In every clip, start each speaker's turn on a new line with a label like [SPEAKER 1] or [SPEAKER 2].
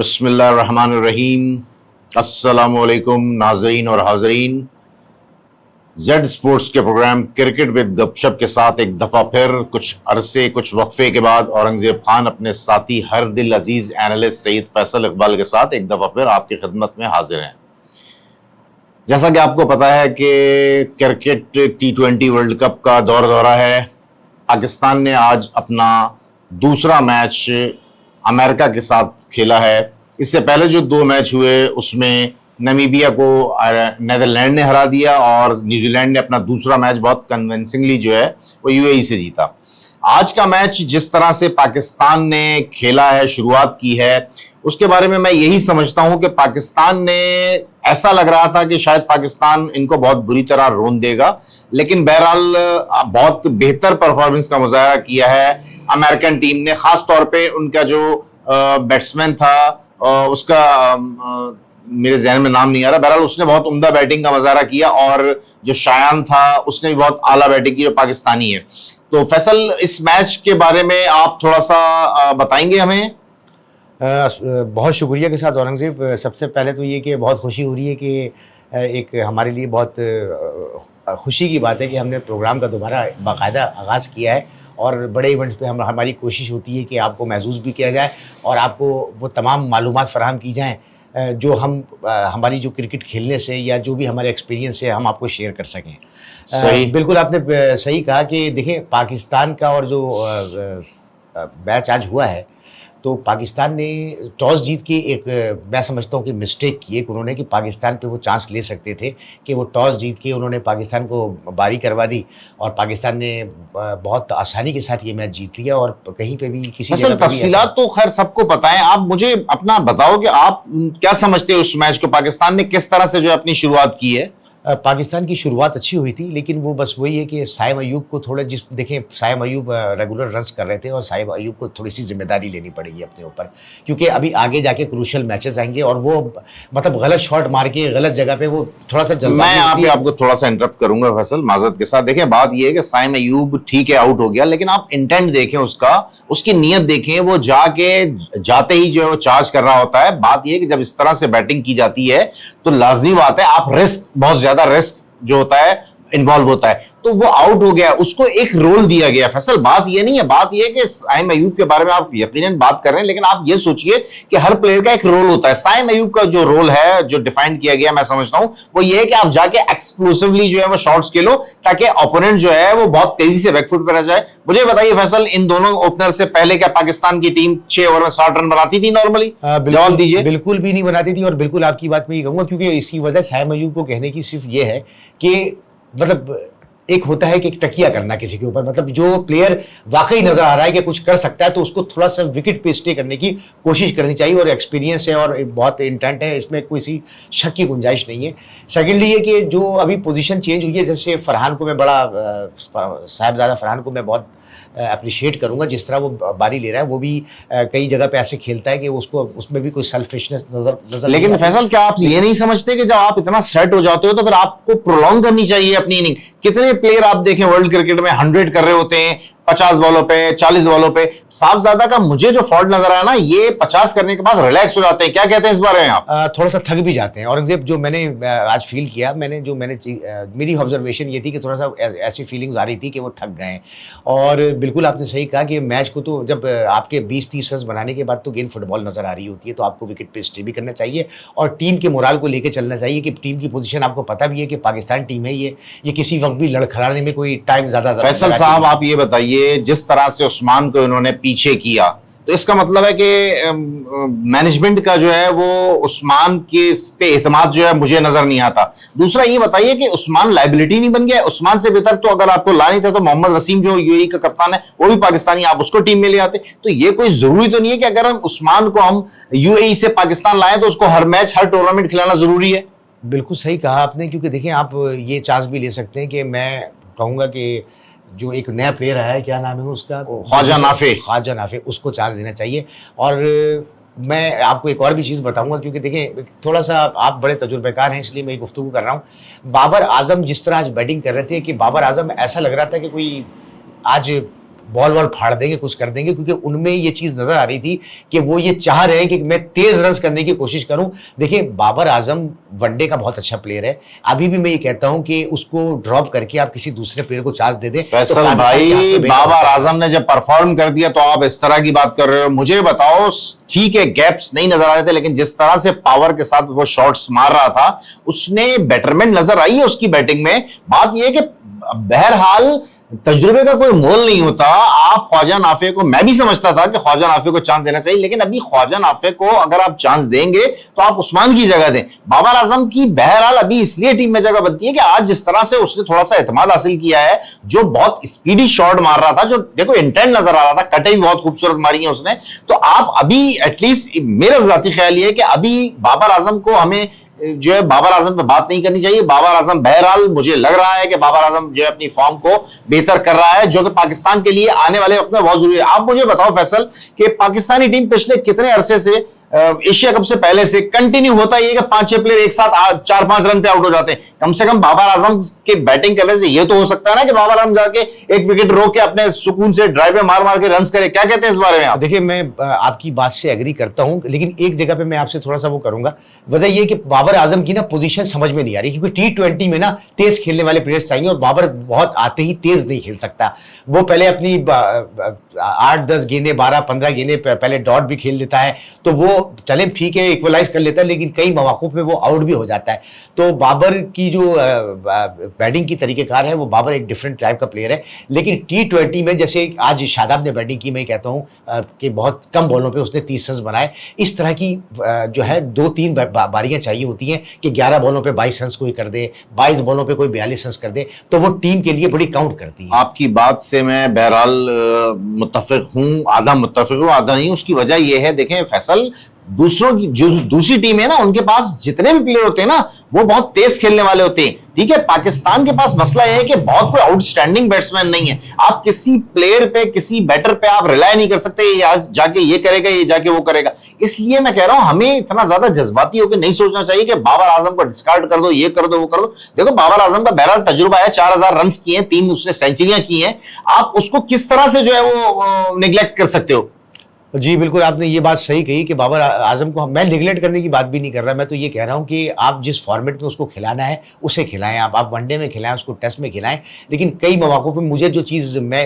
[SPEAKER 1] बिस्मिल्लाहिर्रहमानिर्रहीम। अस्सलामुअलैकुम नाजरीन और हाजरीन। जेड स्पोर्ट्स के प्रोग्राम क्रिकेट विद गपशप के साथ एक दफ़ा फिर कुछ वक्फे के बाद औरंगजेब खान अपने साथी हर दिल अजीज एनालिस्ट सईद फैसल इकबाल के साथ एक दफ़ा फिर आपकी खिदमत में हाजिर हैं। जैसा कि आपको पता है कि क्रिकेट T20 वर्ल्ड कप का दौरा है। पाकिस्तान ने आज अपना दूसरा मैच अमेरिका के साथ खेला है। इससे पहले जो दो मैच हुए उसमें नामीबिया को नीदरलैंड ने हरा दिया और न्यूजीलैंड ने अपना दूसरा मैच बहुत कन्विंसिंगली जो है वो यूएई से जीता। आज का मैच जिस तरह से पाकिस्तान ने खेला है, शुरुआत की है, उसके बारे में मैं यही समझता हूं कि पाकिस्तान ने ऐसा लग रहा था कि शायद पाकिस्तान इनको बहुत बुरी तरह रोन देगा, लेकिन बहरहाल बहुत बेहतर परफॉर्मेंस का मुजाहरा किया है अमेरिकन टीम ने। खास तौर पे उनका जो बैट्समैन था उसका मेरे जहन में नाम नहीं आ रहा, बहरहाल उसने बहुत उम्दा बैटिंग का मुजाहरा किया और जो शायान था उसने भी बहुत आला बैटिंग की, जो पाकिस्तानी है। तो फैसल, इस मैच के बारे में आप थोड़ा सा बताएंगे हमें?
[SPEAKER 2] बहुत शुक्रिया के साथ औरंगजेब। सबसे पहले तो ये कि बहुत खुशी हो रही है कि एक हमारे लिए बहुत खुशी की बात है कि हमने प्रोग्राम का दोबारा बाकायदा आगाज़ किया है और बड़े इवेंट्स पे हमारी कोशिश होती है कि आपको महसूस भी किया जाए और आपको वो तमाम मालूमात फ़राहम की जाएँ जो हमारी जो क्रिकेट खेलने से या जो भी हमारे एक्सपीरियंस है हम आपको शेयर कर सकें।
[SPEAKER 1] सही।
[SPEAKER 2] बिल्कुल आपने सही कहा कि देखें, पाकिस्तान का और जो मैच आज हुआ है तो पाकिस्तान ने टॉस जीत के एक मैं समझता हूँ कि मिस्टेक की एक उन्होंने कि पाकिस्तान पे वो चांस ले सकते थे कि वो टॉस जीत के उन्होंने पाकिस्तान को बारी करवा दी और पाकिस्तान ने बहुत आसानी के साथ ये मैच जीत लिया और कहीं पे भी किसी जगह पे
[SPEAKER 1] तफसीलात तो खैर सबको पता है। आप मुझे अपना बताओ कि आप क्या समझते हैं उस मैच को, पाकिस्तान ने किस तरह से जो अपनी शुरुआत की है?
[SPEAKER 2] पाकिस्तान की शुरुआत अच्छी हुई थी, लेकिन वो बस वही है कि साइम अयूब को थोड़ा देखें, साइम अयूब रेगुलर रन्स कर रहे थे और साइम अयूब को थोड़ी सी जिम्मेदारी लेनी पड़ेगी अपने ऊपर, क्योंकि अभी आगे जाके क्रूशियल मैचेस आएंगे और वो मतलब गलत शॉट मार के गलत जगह पे वो थोड़ा सा
[SPEAKER 1] मैं यहाँ पे आपको थोड़ा सा इंटरप्ट करूंगा फैसल, माजरत के साथ। देखें, बात ये है कि साइम अयूब ठीक है आउट हो गया, लेकिन आप इंटेंट देखें उसका, उसकी नीयत देखें। वो जाते ही जो है वो चार्ज कर रहा होता है। बात ये है कि जब इस तरह से बैटिंग की जाती है तो लाजमी बात है आप बहुत ज्यादा रिस्क जो होता है इन्वॉल्व होता है। तो वो आउट हो गया, उसको एक रोल दिया गया। फैसल, बात ये नहीं है, बात ये है कि साइम अयूब के बारे में आप यकीनन बात कर रहे हैं, लेकिन आप ये सोचिए कि हर प्लेयर का एक रोल होता है। साइम अयूब का जो रोल है, जो डिफाइन किया गया, मैं समझता हूं वो ये है कि आप जाके एक्सप्लोसिवली जो है वो शॉट्स खेलो ताकि ओपोनेंट जो है वो बहुत तेजी से बैकफुट पर रह जाए। मुझे बताइए फैसल, इन दोनों ओपनर से पहले क्या पाकिस्तान की टीम 6 ओवर में 60 रन बनाती थी नॉर्मली? जवाब दीजिए।
[SPEAKER 2] बिल्कुल भी नहीं बनाती थी और बिल्कुल आपकी बात में ये कहूंगा, क्योंकि इसकी वजह साइम अयूब को कहने की सिर्फ ये है कि मतलब एक होता है कि एक तकिया करना किसी के ऊपर, मतलब जो प्लेयर वाकई नजर आ रहा है कि कुछ कर सकता है तो उसको थोड़ा सा विकेट पे स्टे करने की कोशिश करनी चाहिए और एक्सपीरियंस है और बहुत इंटेंट है, इसमें कोई सी शक की गुंजाइश नहीं है। सेकेंडली ये कि जो अभी पोजीशन चेंज हुई है, जैसे फरहान को मैं साहिबजादा फरहान को मैं बहुत अप्रिशिएट करूंगा, जिस तरह वो बारी ले रहा है। वो भी कई जगह पे ऐसे खेलता है कि उसको उसमें भी कोई सेल्फिशनेस नजर।
[SPEAKER 1] लेकिन फैसल, क्या आप ये नहीं समझते कि जब आप इतना सेट हो जाते हो तो फिर आपको प्रोलॉन्ग करनी चाहिए अपनी इनिंग? कितने प्लेयर आप देखें वर्ल्ड क्रिकेट में 100 कर रहे होते हैं 50 बॉलों पे, 40 बॉलों पे। साहबजादा का मुझे जो फॉल्ट नजर आया ना, ये 50 करने के बाद रिलैक्स हो जाते हैं। क्या कहते हैं इस बारे में आप?
[SPEAKER 2] थोड़ा सा थक भी जाते हैं औरंगजेब। जो मैंने आज फील किया, मेरी ऑब्जर्वेशन ये थी कि थोड़ा सा ऐसी फीलिंग्स आ रही थी कि वो थक गए। और बिल्कुल आपने सही कहा कि मैच को तो जब आपके 20-30 रन बनाने के बाद तो गेंद फुटबॉल नजर आ रही होती है, तो आपको विकेट पे स्टे भी करना चाहिए और टीम के मोराल को लेकर चलना चाहिए कि टीम की पोजीशन आपको पता भी है कि पाकिस्तान टीम है, ये किसी वक्त भी लड़खड़ाने में कोई टाइम ज्यादा।
[SPEAKER 1] फैसल साहब, आप ये बताइए, जिस तरह से उस्मान को इन्होंने पीछे किया तो इसका मतलब है कि मैनेजमेंट का जो है वो उस्मान के पे एतमाद जो है मुझे नजर नहीं आता। दूसरा ये बताइए कि उस्मान लाइबिलिटी नहीं बन गया? उस्मान से बेहतर तो अगर आपको ला नहीं था तो मोहम्मद वसीम जो यूएई का कप्तान है वो भी पाकिस्तानी, आप उसको टीम में ले आते। तो ये कोई जरूरी तो नहीं है कि अगर हम उस्मान को हम यूएई से पाकिस्तान लाएं तो उसको हर मैच हर टूर्नामेंट खिलाना जरूरी है?
[SPEAKER 2] बिल्कुल सही कहा आपने, क्योंकि देखिए आप ये चांस भी ले सकते हैं कि मैं कहूंगा कि जो एक नया प्लेयर आया है, क्या नाम है उसका,
[SPEAKER 1] ख्वाजा
[SPEAKER 2] नाफे, उसको चांस देना चाहिए। और मैं आपको एक और भी चीज़ बताऊंगा, क्योंकि देखें थोड़ा सा आप बड़े तजुर्बेकार हैं इसलिए मैं गुफ्तगू कर रहा हूँ। बाबर आजम जिस तरह आज बैटिंग कर रहे थे कि बाबर आजम ऐसा लग रहा था कि कोई आज बॉल वॉल फाड़ देंगे, कुछ कर देंगे, क्योंकि उनमें ये चीज नजर आ रही थी कि वो ये चाह रहे हैं कि मैं तेज रन करने की कोशिश करूं। देखिए, बाबर आजम वनडे का बहुत अच्छा प्लेयर है, अभी भी मैं ये कहता हूं कि उसको ड्रॉप करके आप किसी दूसरे प्लेयर को चांस दे दें।
[SPEAKER 1] फैसल भाई, बाबर आजम ने जब परफॉर्म कर दिया तो आप इस तरह की बात कर रहे हो? मुझे बताओ, ठीक है गैप्स नहीं नजर आ रहे थे, लेकिन जिस तरह से पावर के साथ वो शॉट्स मार रहा था, उसने बेटरमेंट नजर आई है उसकी बैटिंग में। बात यह है कि बहरहाल तजुर्बे का कोई मोल नहीं होता। आप ख्वाजा नाफे को, मैं भी समझता था कि ख्वाजा नाफे को चांस देना चाहिए, लेकिन अभी ख्वाजा नाफे को अगर आप चांस देंगे तो आप उस्मान की जगह दें। बाबर आजम की बहरहाल अभी इसलिए टीम में जगह बनती है कि आज जिस तरह से उसने थोड़ा सा एतमाद हासिल किया है, जो बहुत स्पीडी शॉट मार रहा था, जो देखो इंटेंट नजर आ रहा था, कटे भी बहुत खूबसूरत मारी है उसने। तो आप अभी एटलीस्ट, मेरा जाती ख्याल ये है कि अभी बाबर आजम को हमें जो है बाबर आजम पे बात नहीं करनी चाहिए। बाबर आजम बहरहाल मुझे लग रहा है कि बाबर आजम जो है अपनी फॉर्म को बेहतर कर रहा है, जो कि पाकिस्तान के लिए आने वाले वक्त में बहुत जरूरी है। आप मुझे बताओ फैसल कि पाकिस्तानी टीम पिछले कितने अरसे से, एशिया कप से पहले से कंटिन्यू होता ही है कि 5-6 प्लेयर एक साथ 4-5 रन पे आउट हो जाते हैं। कम से कम बाबर आजम के बैटिंग करने से ये तो हो सकता है ना कि बाबर आजम जाके एक विकेट रोक के अपने सुकून से ड्राइव में मार मार के रन करे। क्या कहते हैं इस बारे में आप?
[SPEAKER 2] देखिए, मैं आपकी बात से एग्री करता हूं, लेकिन एक जगह पे मैं आपसे थोड़ा सा वो करूंगा। वजह ये कि बाबर आजम की ना पोजीशन समझ में नहीं आ रही, क्योंकि T20 में ना तेज खेलने वाले प्लेयर्स चाहिए, और बाबर बहुत आते ही तेज नहीं खेल सकता। वो पहले अपनी 8-10 गेंदें, 12-15 गेंदें पहले डॉट भी खेल लेता है, तो वो चले ठीक है, इक्वलाइज कर लेता है, लेकिन कई मौकों पे वो आउट भी हो जाता है। तो बाबर की जो बैटिंग की तरीकेकार है, वो बाबर एक डिफरेंट टाइप का प्लेयर है। लेकिन T20 में जैसे आज शादाब ने बैटिंग की, मैं कहता हूँ कि बहुत कम बॉलों पे उसने 30 रन बनाए। इस तरह की जो है 2-3 बारियां चाहिए होती हैं कि 11 बॉलों पे 22 रन कोई कर दे, 22 बॉलों पे कोई 42 रन कर दे, तो वो टीम के लिए बड़ी काउंट करती है।
[SPEAKER 1] आपकी बात से मैं बहरहाल मुत्तफिक हूं, आधा मुत्तफिक हूं, आधा नहीं। उसकी वजह यह है, देखें फैसल, दूसरों की जो दूसरी टीम है ना, उनके पास जितने भी प्लेयर होते हैं ना, वो बहुत तेज खेलने वाले होते हैं। ठीक है, पाकिस्तान के पास मसला यह है कि बहुत कोई आउटस्टैंडिंग बैट्समैन नहीं है। आप किसी प्लेयर पे, किसी बैटर पे आप रिलाय नहीं कर सकते, ये जाके ये करेगा, ये जाके वो करेगा। इसलिए मैं कह रहा हूं, हमें इतना ज्यादा जज्बाती होकर नहीं सोचना चाहिए कि बाबर आजम को डिस्कार्ड कर दो, ये कर दो, वो कर दो। देखो, बाबर आजम का बहरहाल तजुर्बा है, 4000 रन किए हैं, 3 उसने सेंचुरियां की हैं। आप उसको किस तरह से जो है वो निगलेक्ट कर सकते हो?
[SPEAKER 2] जी बिल्कुल, आपने ये बात सही कही कि बाबर आजम को मैं निगलेक्ट करने की बात भी नहीं कर रहा। मैं तो ये कह रहा हूँ कि आप जिस फॉर्मेट में उसको खिलाना है उसे खिलाएं, आप वनडे में खिलाएं, उसको टेस्ट में खिलाएं। लेकिन कई मौकों पे मुझे जो चीज मैं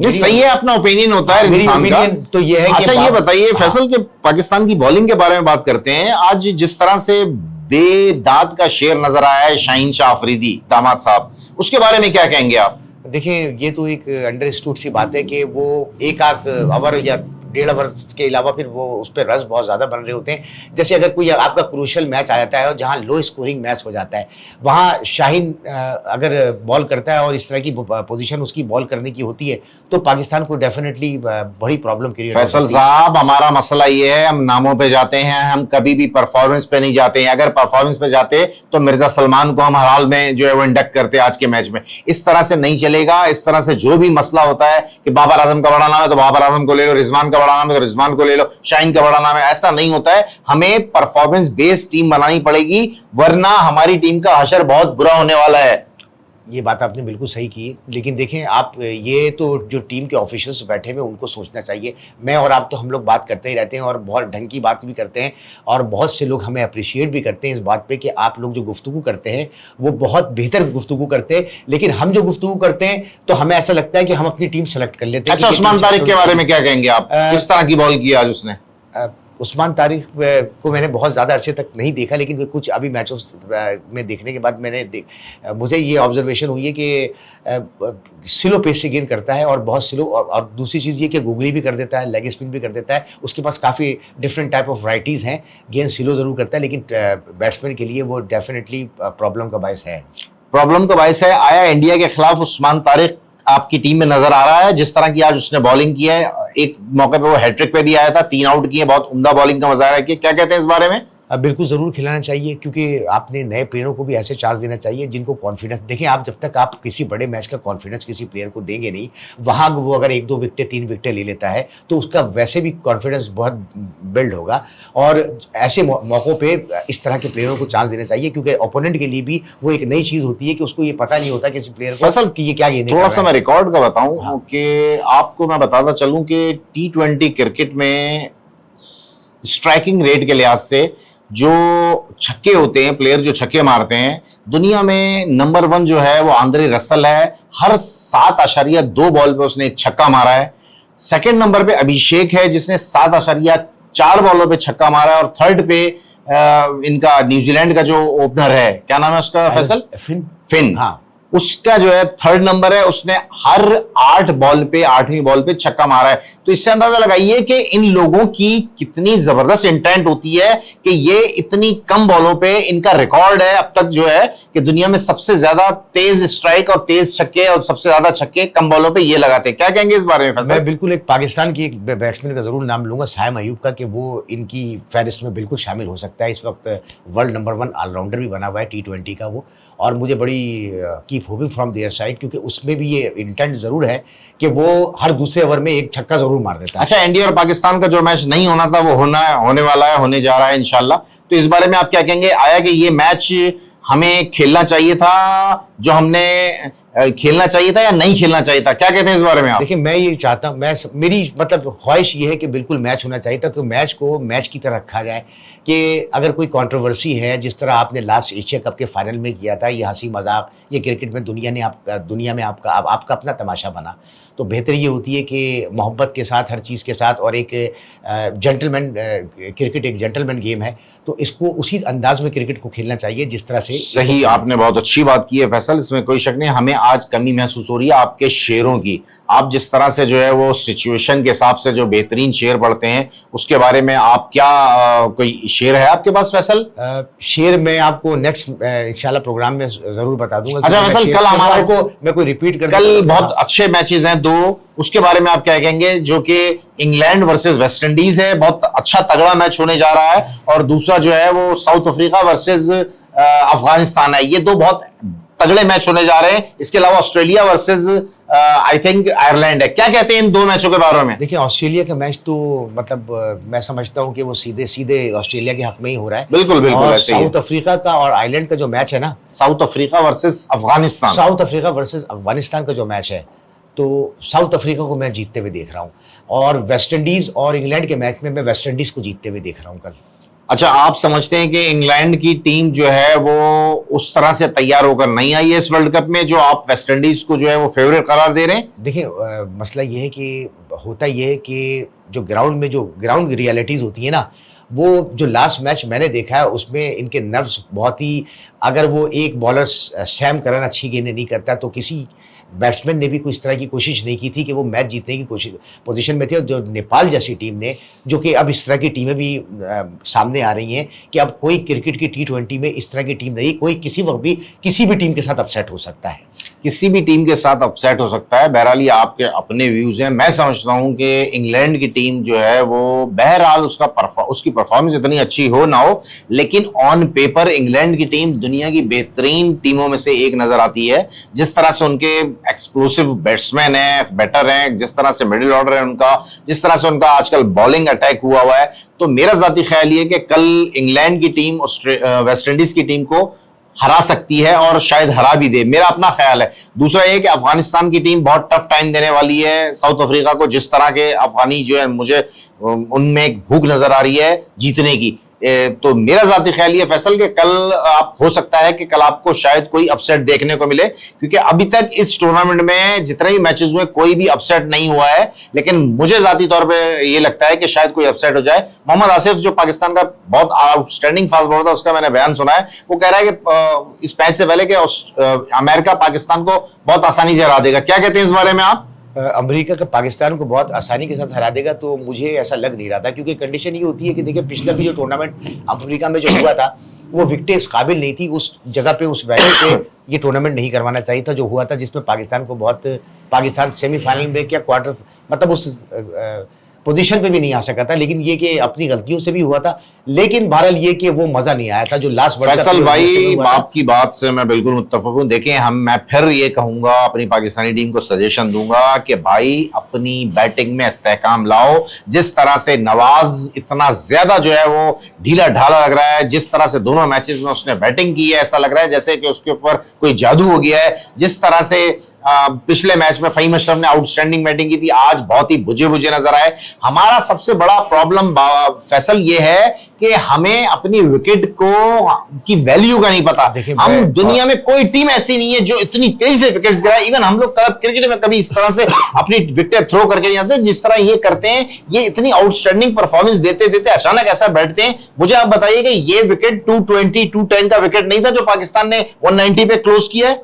[SPEAKER 1] सही है, अपना ओपिनियन होता है,
[SPEAKER 2] मेरी ओपिनियन तो ये है।
[SPEAKER 1] अच्छा, ये बताइए फैसल के पाकिस्तान की बॉलिंग के बारे में बात करते हैं। आज जिस तरह से बेदाद का शेर नजर आया है शाहीन शाह अफरीदी दामाद साहब, उसके बारे में क्या कहेंगे आप?
[SPEAKER 2] देखिए, ये तो एक अंडरस्टूड सी बात है कि वो एक आध ओवर या 1.5 ओवर के अलावा फिर वो उस पर रस बहुत ज्यादा बन रहे होते हैं। जैसे अगर कोई आपका क्रूशियल मैच आ जाता है और जहां लो स्कोरिंग मैच हो जाता है, वहां शाहीन अगर बॉल करता है और इस तरह की पोजीशन उसकी बॉल करने की होती है, तो पाकिस्तान को डेफिनेटली बड़ी प्रॉब्लम क्रिएट होती है।
[SPEAKER 1] फैसल साहब, हमारा मसला ये है, हम नामों पे जाते हैं, हम कभी भी परफॉर्मेंस पे नहीं जाते हैं। अगर परफॉर्मेंस पे जाते तो मिर्जा सलमान को हम हर हाल में जो है वो इंडक्ट करते आज के मैच में। इस तरह से नहीं चलेगा। इस तरह से जो भी मसला होता है कि बाबर आजम का बड़ा नाम है तो बाबर आजम को ले लो, रिजवान का बड़ा नाम है तो रिजवान को ले लो, शाहीन का बड़ा नाम है, ऐसा नहीं होता है। हमें परफॉर्मेंस बेस्ड टीम बनानी पड़ेगी, वरना हमारी टीम का हशर बहुत बुरा होने वाला है।
[SPEAKER 2] ये बात आपने बिल्कुल सही की, लेकिन देखें आप, ये तो जो टीम के ऑफिशियल्स बैठे हुए उनको सोचना चाहिए। मैं और आप तो हम लोग बात करते ही रहते हैं और बहुत ढंग की बात भी करते हैं, और बहुत से लोग हमें अप्रिशिएट भी करते हैं इस बात पे कि आप लोग जो गुफ्तगू करते हैं वो बहुत बेहतर गुफ्तगू करते हैं। लेकिन हम जो गुफ्तगू करते हैं तो हमें ऐसा लगता है कि हम अपनी टीम सेलेक्ट कर लेते हैं।
[SPEAKER 1] अच्छा, उस्मान तारिक के बारे में क्या कहेंगे आप? किस तरह की बॉल की आज उसने?
[SPEAKER 2] उस्मान तारिक को मैंने बहुत ज़्यादा अरसे तक नहीं देखा, लेकिन कुछ अभी मैचों में देखने के बाद मुझे ये ऑब्जर्वेशन हुई है कि स्लो पेस से गेंद करता है और बहुत स्लो, और दूसरी चीज़ ये कि गूगली भी कर देता है, लेग स्पिन भी कर देता है। उसके पास काफ़ी डिफरेंट टाइप ऑफ वैराइटीज़ हैं। गेंद स्लो ज़रूर करता है, लेकिन बैट्समैन के लिए वो डेफिनेटली प्रॉब्लम का बायस है।
[SPEAKER 1] प्रॉब्लम का बायस है। आया इंडिया के खिलाफ उस्मान तारिक आपकी टीम में नजर आ रहा है? जिस तरह की आज उसने बॉलिंग की है, एक मौके पे वो हैट्रिक पे भी आया था, 3 आउट किए, बहुत उम्दा बॉलिंग का मजा आ रहा है। क्या कहते हैं इस बारे में?
[SPEAKER 2] बिल्कुल ज़रूर खिलाना चाहिए, क्योंकि आपने नए प्लेयरों को भी ऐसे चांस देना चाहिए जिनको कॉन्फिडेंस। देखिए, आप जब तक आप किसी बड़े मैच का कॉन्फिडेंस किसी प्लेयर को देंगे नहीं, वहाँ वो अगर 1-2 विकेटें 3 विकेटें ले लेता है तो उसका वैसे भी कॉन्फिडेंस बहुत बिल्ड होगा। और ऐसे मौक़ों पे इस तरह के प्लेयरों को चांस देना चाहिए, क्योंकि ओपोनेंट के लिए भी वो एक नई चीज़ होती है कि उसको ये पता नहीं होता किसी प्लेयर को
[SPEAKER 1] फैसल
[SPEAKER 2] कि ये क्या गेंदें कर
[SPEAKER 1] थोड़ा
[SPEAKER 2] रहा
[SPEAKER 1] सा
[SPEAKER 2] है।
[SPEAKER 1] मैं रिकॉर्ड का बताऊं
[SPEAKER 2] हाँ।
[SPEAKER 1] कि आपको मैं बताता चलूं कि T20 क्रिकेट में स्ट्राइकिंग रेट के लिहाज से जो छक्के होते हैं, प्लेयर जो छक्के मारते हैं, दुनिया में नंबर 1 जो है वो आंद्रे रसल है। हर 7.2 बॉल पे उसने एक छक्का मारा है। सेकंड नंबर पे अभिषेक है जिसने 7.4 बॉलों पे छक्का मारा है। और थर्ड पे इनका न्यूजीलैंड का जो ओपनर है, क्या नाम है उसका फैसल? फिन।
[SPEAKER 2] हाँ,
[SPEAKER 1] उसका जो है थर्ड नंबर है, उसने हर 8 बॉल पे 8वीं बॉल पे छक्का मारा है। तो इससे अंदाजा लगाइए कि इन लोगों की कितनी जबरदस्त इंटेंट होती है कि ये इतनी कम बॉलों पे इनका रिकॉर्ड है अब तक जो है कि दुनिया में सबसे ज्यादा तेज स्ट्राइक और तेज छक्के और सबसे ज्यादा छक्के कम बॉलों पे ये लगाते हैं। क्या कहेंगे इस बारे में फैसल?
[SPEAKER 2] मैं बिल्कुल एक पाकिस्तान की एक बैट्समैन का जरूर नाम लूंगा, साइम अयूब का, कि वो इनकी फहरिस्त में बिल्कुल शामिल हो सकता है। इस वक्त वर्ल्ड नंबर 1 ऑलराउंडर भी बना हुआ है T20 का वो। और मुझे बड़ी keep hopping from their side, क्योंकि उसमें भी ये इंटेंट जरूर है कि वो हर दूसरे ओवर में एक छक्का जरूर मार देता है।
[SPEAKER 1] अच्छा, इंडिया और पाकिस्तान का जो मैच नहीं होना था वो होने वाला है, होने जा रहा है इंशाल्लाह। तो इस बारे में आप क्या कहेंगे? आया कि ये मैच हमें खेलना चाहिए था, जो हमने खेलना चाहिए था या नहीं खेलना चाहिए था? क्या कहते हैं इस बारे में आप?
[SPEAKER 2] देखिए, मैं ये चाहता हूँ, मेरी मतलब ख्वाहिश ये है कि बिल्कुल मैच होना चाहिए था, कि मैच को मैच की तरह रखा जाए। कि अगर कोई कंट्रोवर्सी है, जिस तरह आपने लास्ट एशिया कप के फाइनल में किया था, ये हंसी मजाक, ये क्रिकेट में दुनिया में आपका अपना तमाशा बना, तो बेहतर ये होती है कि मोहब्बत के साथ, हर चीज़ के साथ, और एक जेंटलमैन क्रिकेट एक जेंटलमैन गेम है, तो इसको उसी अंदाज में क्रिकेट को खेलना चाहिए जिस तरह से।
[SPEAKER 1] सही, आपने बहुत अच्छी बात की है फैसल, इसमें कोई शक नहीं। हमें आज कमी महसूस हो रही है आपके शेरों की। आप जिस तरह से जो है वो सिचुएशन के हिसाब से जो बेहतरीन शेर पढ़ते हैं, उसके बारे में आप क्या कोई शेर है आपके पास फैसल?
[SPEAKER 2] शेर मैं आपको नेक्स्ट इंशाल्लाह प्रोग्राम में जरूर बता दूंगा।
[SPEAKER 1] अच्छा फैसल, कल हमारे को
[SPEAKER 2] मैं कोई रिपीट कर
[SPEAKER 1] कल बहुत अच्छे मैचेस हैं 2, उसके बारे में आप क्या कहेंगे? जो कि इंग्लैंड वर्सेस वेस्ट इंडीज है, बहुत अच्छा तगड़ा मैच होने जा रहा है। और दूसरा जो है वो साउथ अफ्रीका वर्सेस अफगानिस्तान है। ये 2 बहुत तगड़े मैच होने जा रहे हैं। इसके अलावा Australia versus I think Ireland है। क्या कहते हैं इन 2 मैचों के बारे में?
[SPEAKER 2] देखिए, ऑस्ट्रेलिया का मैच तो मतलब मैं समझता हूं कि वो सीधे सीधे ऑस्ट्रेलिया के हक में ही हो रहा है।
[SPEAKER 1] बिल्कुल बिल्कुल
[SPEAKER 2] और
[SPEAKER 1] ऐसे ही है।
[SPEAKER 2] साउथ अफ्रीका का और आयरलैंड का जो मैच है ना,
[SPEAKER 1] south Africa versus Afghanistan,
[SPEAKER 2] south Africa versus Afghanistan का जो मैच है, तो साउथ अफ्रीका को मैं जीतते हुए देख रहा हूँ। और वेस्ट इंडीज और इंग्लैंड के मैच में मैं वेस्ट इंडीज को जीतते हुए देख रहा हूँ कल।
[SPEAKER 1] अच्छा, आप समझते हैं कि इंग्लैंड की टीम जो है वो उस तरह से तैयार होकर नहीं आई है इस वर्ल्ड कप में, जो आप वेस्ट इंडीज को जो है वो फेवरेट करार दे रहे हैं?
[SPEAKER 2] देखिए, मसला ये है कि होता ये है कि जो ग्राउंड रियलिटीज होती है ना, वो जो लास्ट मैच मैंने देखा है उसमें इनके नर्व्स बहुत ही, अगर वो एक बॉलर सैम करन अच्छी गेंदें नहीं करता तो किसी बैट्समैन ने भी कोई इस तरह की कोशिश नहीं की थी कि वो मैच जीतने की कोशिश पोजीशन में थे। और जो नेपाल जैसी टीम ने, जो कि अब इस तरह की टीमें भी सामने आ रही हैं कि अब कोई क्रिकेट की T20 में इस तरह की टीम नहीं, कोई किसी वक्त भी किसी भी टीम के साथ अपसेट हो सकता है।
[SPEAKER 1] किसी भी टीम के साथ अपसेट हो सकता है। बहरहाल ये आपके अपने व्यूज हैं। मैं समझता हूं कि इंग्लैंड की टीम जो है वो बहरहाल उसकी परफॉर्मेंस इतनी अच्छी हो ना हो, लेकिन ऑन पेपर इंग्लैंड की टीम दुनिया की बेहतरीन टीमों में से एक नजर आती है। जिस तरह से उनके एक्सप्लोसिव बैट्समैन हैं, बैटर हैं, जिस तरह से मिडिल ऑर्डर है उनका, जिस तरह से उनका आजकल बॉलिंग अटैक हुआ हुआ है, तो मेरा जाती ख्याल ये कि कल इंग्लैंड की टीम वेस्ट इंडीज की टीम को हरा सकती है और शायद हरा भी दे, मेरा अपना ख्याल है। दूसरा ये कि अफगानिस्तान की टीम बहुत टफ टाइम देने वाली है साउथ अफ्रीका को। जिस तरह के अफगानी जो है, मुझे उनमें एक भूख नजर आ रही है जीतने की। तो मेरा जाती ख्याल ये फैसल कि कल आप हो सकता है कि कल आपको शायद कोई अपसेट देखने को मिले, क्योंकि अभी तक इस टूर्नामेंट में जितने भी मैचेस हुए कोई भी अपसेट नहीं हुआ है। लेकिन मुझे जाती तौर पे ये लगता है कि शायद कोई अपसेट हो जाए। मोहम्मद आसिफ जो पाकिस्तान का बहुत आउटस्टैंडिंग फास्ट बॉलर था, उसका मैंने बयान सुना है। वो कह रहा है कि इस मैच से पहले कि अमेरिका पाकिस्तान को बहुत आसानी से हरा देगा। क्या कहते हैं इस बारे में आप?
[SPEAKER 2] अमेरिका का पाकिस्तान को बहुत आसानी के साथ हरा देगा तो मुझे ऐसा लग नहीं रहा था, क्योंकि कंडीशन ये होती है कि देखिए, पिछला भी जो टूर्नामेंट अमेरिका में जो हुआ था वो विकेटें इस काबिल नहीं थी, उस जगह पे, उस वैल्यू पे ये टूर्नामेंट नहीं करवाना चाहिए था जो हुआ था, जिसमें पाकिस्तान सेमीफाइनल में क्या क्वार्टर, मतलब पोजीशन पे भी नहीं आ सका था, लेकिन ये कि अपनी गलतियों से भी हुआ था, लेकिन बहरहाल ये कि वो मजा नहीं आया था जो लास्ट वर्ल्ड कप
[SPEAKER 1] फैसल भाई, आपकी बात से मैं बिल्कुल मुत्तफिक हूं। देखें, मैं फिर ये कहूंगा, अपनी पाकिस्तानी टीम को सजेशन दूंगा कि भाई अपनी बैटिंग में इस्तेहकाम लाओ। जिस तरह से नवाज इतना ज्यादा जो है वो ढीला ढाला लग रहा है, जिस तरह से दोनों मैचेस में उसने बैटिंग की है, ऐसा लग रहा है जैसे कि उसके ऊपर कोई जादू हो गया है। जिस तरह से पिछले मैच में फहीम अशरफ ने आउटस्टैंडिंग बैटिंग की थी, आज बहुत ही बुझे बुझे नजर आए। हमारा सबसे बड़ा प्रॉब्लम फैसल ये है कि हमें अपनी विकेट की वैल्यू का नहीं पता। हम दुनिया में कोई टीम ऐसी नहीं है जो इतनी तेजी से विकेट्स गिराए। इवन हम लोग क्रिकेट में कभी इस तरह से अपनी विकेट थ्रो करके नहीं आते जिस तरह ये करते हैं। ये इतनी आउटस्टैंडिंग परफॉर्मेंस देते देते अचानक ऐसा बैठते हैं। मुझे आप बताइए कि ये विकेट 220 210 का विकेट नहीं था जो पाकिस्तान ने 190 पे क्लोज किया है।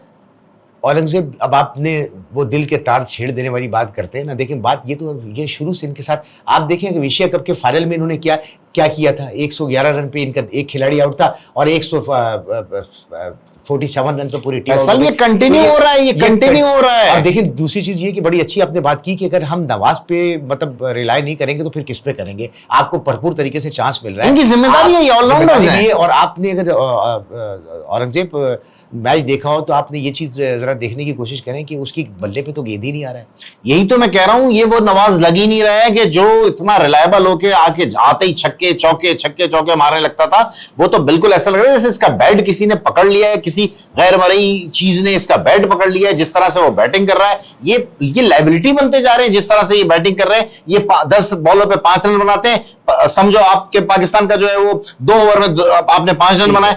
[SPEAKER 2] औरंगजेब, अब आपने वो दिल के तार छेड़ देने वाली बात करते हैं ना। देखें, बात ये तो ये शुरू से इनके साथ आप देखें कि एशिया कप के फाइनल में इन्होंने क्या क्या किया था। 111 रन पे इनका एक खिलाड़ी आउट था और 147 रन तो पूरी टीम।
[SPEAKER 1] असल ये कंटिन्यू हो रहा है, ये कंटिन्यू हो रहा है।
[SPEAKER 2] और देखिए, दूसरी चीज ये कि बड़ी अच्छी आपने बात की कि अगर हम नवाज पे मतलब रिलाय नहीं करेंगे तो फिर किस पे करेंगे। आपको भरपूर तरीके से चांस मिल रहा है,
[SPEAKER 1] इनकी जिम्मेदारी है, ये ऑलराउंडर्स हैं।
[SPEAKER 2] और आपने अगर औरंगजेब मैच देखा हो तो आपने ये चीज जरा देखने की कोशिश करें कि उसकी बल्ले पे तो गेंद ही नहीं आ रहा है।
[SPEAKER 1] यही तो मैं कह रहा हूं, ये वो नवाज लग ही नहीं रहा है कि जो इतना रिलायबल होके आके आते ही छक्के चौके मारने लगता था। वो तो बिल्कुल ऐसा लग रहा है जैसे इसका बैट किसी ने पकड़ लिया है, किसी गैर मरई चीज ने इसका बैट पकड़ लिया है। जिस तरह से वो बैटिंग कर रहा है, ये लायबिलिटी बनते जा रहे हैं। जिस तरह से ये बैटिंग कर रहे हैं, ये 10 बॉलों पे 5 रन बनाते हैं। समझो आपके पाकिस्तान का जो है वो 2 ओवर में आपने 5 रन बनाए।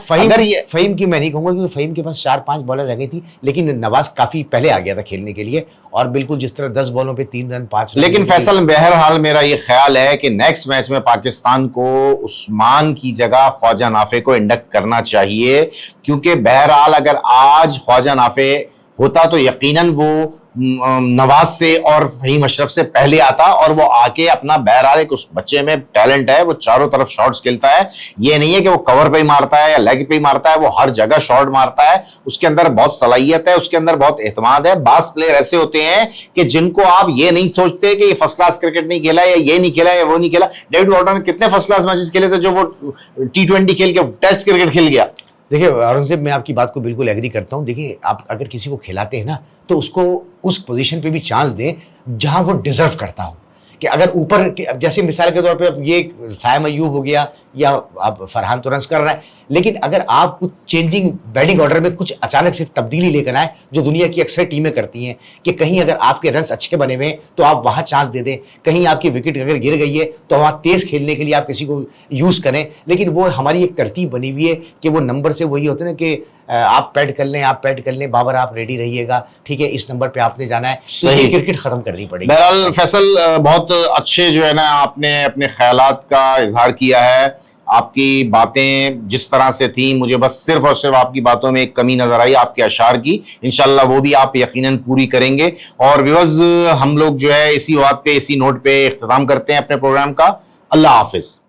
[SPEAKER 2] फहीम की मैं नहीं कहूंगा क्योंकि फहीम के पास 4-5 बॉलर रह गई थी, लेकिन नवाज काफी पहले आ गया था खेलने के लिए और बिल्कुल जिस तरह 10 बॉलों पे 3 रन 5 रन।
[SPEAKER 1] लेकिन फैसल, बहरहाल मेरा ये ख्याल है कि नेक्स्ट मैच में पाकिस्तान को उस्मान की जगह ख्वाजा नाफे को इंडक्ट करना चाहिए, क्योंकि बहरहाल अगर आज ख्वाजा नाफे होता तो यकीनन वो नवाज से और फहीम अशरफ से पहले आता और वो आके अपना, बहरहाल एक उस बच्चे में टैलेंट है, वो चारों तरफ शॉट्स खेलता है। ये नहीं है कि वो कवर पे ही मारता है या लेग पे ही मारता है, वो हर जगह शॉट मारता है। उसके अंदर बहुत सलाहियत है, उसके अंदर बहुत एतमाद है। बास प्लेयर ऐसे होते हैं कि जिनको आप ये नहीं सोचते कि ये फर्स्ट क्लास क्रिकेट नहीं खेला या ये नहीं खेला या वो नहीं खेला। डेविड वार्नर ने कितने फर्स्ट क्लास मैचेस खेले थे जो वो T20 खेल के टेस्ट क्रिकेट खेल गया।
[SPEAKER 2] देखिए औरंगजेब, मैं आपकी बात को बिल्कुल एग्री करता हूं। देखिए, आप अगर किसी को खिलाते हैं ना तो उसको उस पोजीशन पे भी चांस दें जहां वो डिजर्व करता हो। कि अगर ऊपर, जैसे मिसाल के तौर पे अब ये सायम अयूब हो गया या अब फरहान तो रन्स कर रहा है, लेकिन अगर आप कुछ चेंजिंग बैटिंग ऑर्डर में कुछ अचानक से तब्दीली लेकर आए, जो दुनिया की अक्सर टीमें करती हैं कि कहीं अगर आपके रन्स अच्छे बने हुए तो आप वहां चांस दे दें, कहीं आपकी विकेट अगर गिर गई है तो वहां तेज खेलने के लिए आप किसी को यूज करें। लेकिन वो हमारी एक तरतीब बनी हुई है कि वो नंबर से वही होते हैं कि आप पैड कर लें, बाबर आप रेडी रहिएगा, ठीक है, इस नंबर पे आपने जाना है। सही क्रिकेट खत्म करनी पड़ेगी।
[SPEAKER 1] बहरहाल फैसल, बहुत अच्छे जो है ना आपने अपने ख्यालात का इजहार किया है। आपकी बातें जिस तरह से थी, मुझे बस सिर्फ और सिर्फ आपकी बातों में एक कमी नजर आई, आपके अशार की। इंशाल्लाह वो भी आप यकीनन पूरी करेंगे। और व्यूअर्स, हम लोग जो है इसी बात पे, इसी नोट पे इख्तिताम करते हैं अपने प्रोग्राम का। अल्लाह हाफिज।